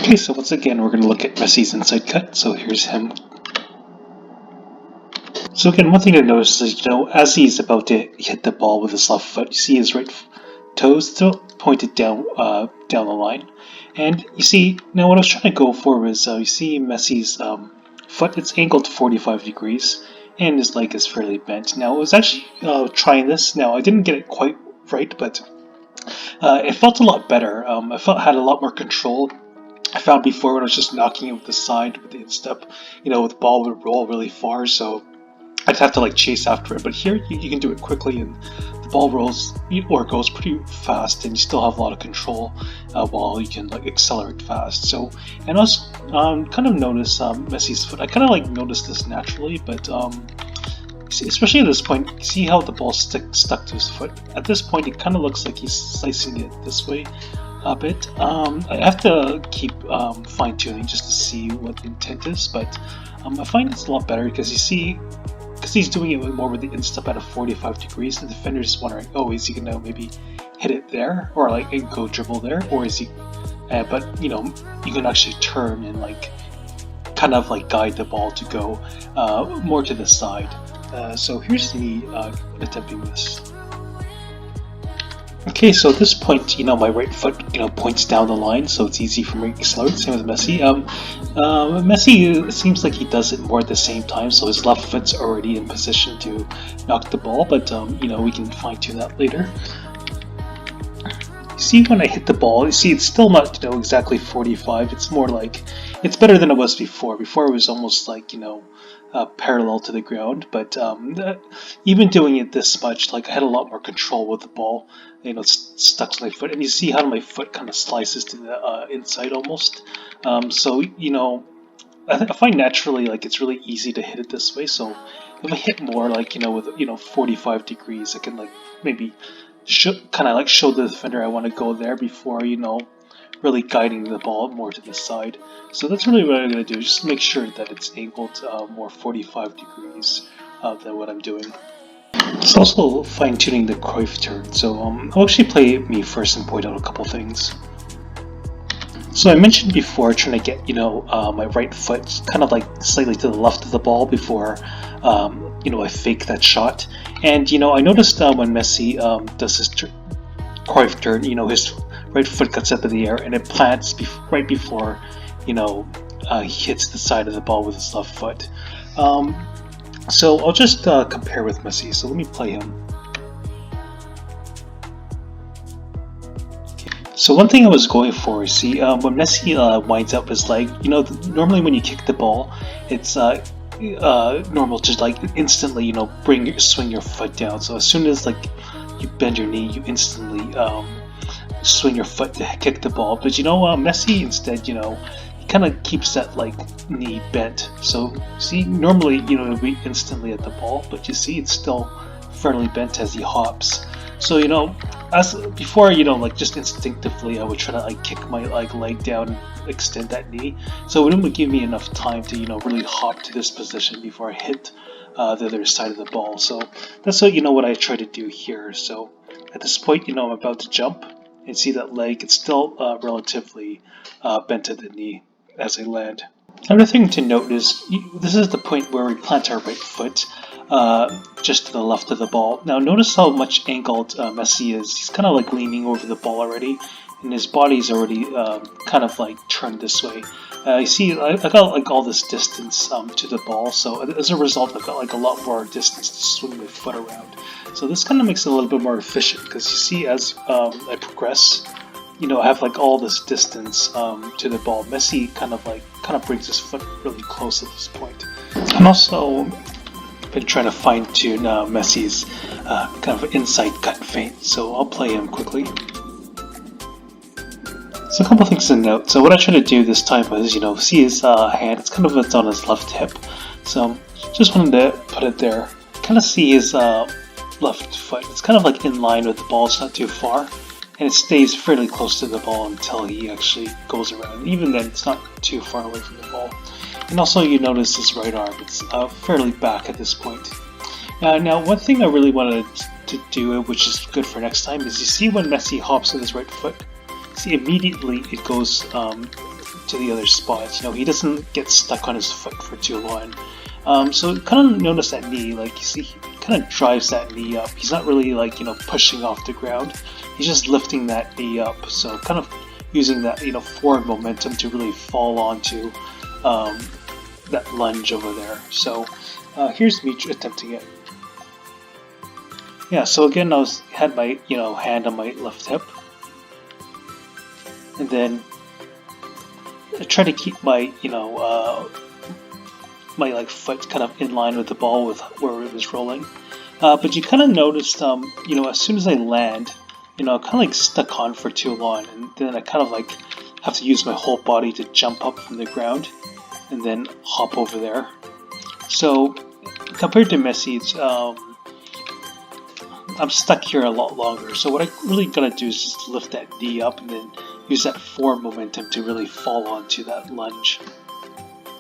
Okay, so once again, we're going to look at Messi's inside cut. So here's him. So again, one thing to notice is, as he's about to hit the ball with his left foot, you see his right toes still pointed down down the line. And you see, now what I was trying to go for was, you see Messi's foot, it's angled 45 degrees, and his leg is fairly bent. Now, I was actually trying this. Now, I didn't get it quite right, but it felt a lot better. I had a lot more control. I found before when I was just knocking it with the side with the instep, the ball would roll really far, so I'd have to like chase after it. But here you can do it quickly, and the ball rolls or goes pretty fast, and you still have a lot of control while you can like accelerate fast. So, and also kind of notice Messi's foot. I kind of like noticed this naturally, but especially at this point, see how the ball stuck to his foot. At this point, it kind of looks like he's slicing it this way a bit. I have to keep fine-tuning just to see what the intent is, but I find it's a lot better because you see, because he's doing it more with the instep at a 45 degrees, and the defender's wondering, oh, is he gonna maybe hit it there, or like go dribble there, or is he? But you can actually turn and like kind of like guide the ball to go more to the side. So here's me attempting this. Okay, so at this point, my right foot, points down the line, so it's easy for me to accelerate. Same with Messi. Messi, it seems like he does it more at the same time, so his left foot's already in position to knock the ball, but, we can fine-tune that later. You see, when I hit the ball, you see it's still not, exactly 45. It's more like, it's better than it was before. Before it was almost like, parallel to the ground, but even doing it this much, like I had a lot more control with the ball. It's stuck to my foot, and you see how my foot kind of slices to the inside almost. So I find naturally like it's really easy to hit it this way. So if I hit more like with 45 degrees, I can like maybe show the defender I want to go there before really guiding the ball more to the side. So that's really what I'm going to do, just make sure that it's angled more 45 degrees than what I'm doing. It's also fine-tuning the Cruyff turn, so I'll actually play me first and point out a couple things. So I mentioned before trying to get my right foot kind of like slightly to the left of the ball before I fake that shot. And I noticed when Messi does his Cruyff turn, his right foot gets up in the air and it plants right before he hits the side of the ball with his left foot. So I'll just compare with Messi. So let me play him. So one thing I was going for is, see, when Messi winds up his leg, normally when you kick the ball, it's normal to like instantly, swing your foot down. So as soon as like you bend your knee, you instantly swing your foot to kick the ball. But Messi instead, he kind of keeps that like knee bent. So see, normally it'll be instantly at the ball, but you see it's still fairly bent as he hops. So as before, like just instinctively, I would try to like kick my leg down and extend that knee. So it would give me enough time to really hop to this position before I hit the other side of the ball. So that's what I try to do here. So at this point, I'm about to jump and see that leg. It's still relatively bent at the knee as I land. Another thing to note is this is the point where we plant our right foot just to the left of the ball. Now notice how much angled Messi is. He's kind of like leaning over the ball already, and his body's already kind of like turned this way. You see, I got like all this distance to the ball, so as a result, I've got like a lot more distance to swing my foot around. So this kind of makes it a little bit more efficient because you see, as I progress, I have like all this distance to the ball. Messi kind of brings his foot really close at this point. I'm also been trying to fine-tune Messi's kind of inside cut feint, so I'll play him quickly. So a couple things to note. So what I try to do this time is, see his hand, it's on his left hip. So just wanted to put it there. Kind of see his left foot. It's kind of like in line with the ball, it's not too far. And it stays fairly close to the ball until he actually goes around. Even then, it's not too far away from the ball. And also you notice his right arm, it's fairly back at this point. Now one thing I really wanted to do, which is good for next time, is you see when Messi hops with his right foot, see immediately it goes to the other spots. You know, he doesn't get stuck on his foot for too long. So kind of notice that knee, like you see, he kind of drives that knee up. He's not really like, you know, pushing off the ground. He's just lifting that knee up. So kind of using that, you know, forward momentum to really fall onto that lunge over there. So here's me attempting it. Yeah, so again, had my, you know, hand on my left hip, and then I try to keep my, you know, my like foot kind of in line with the ball with where it was rolling. But you kind of noticed, you know, as soon as I land, you know, I kind of like stuck on for too long, and then I kind of like have to use my whole body to jump up from the ground and then hop over there. So compared to Messi, I'm stuck here a lot longer. So what I really gotta do is just lift that knee up and then use that forward momentum to really fall onto that lunge.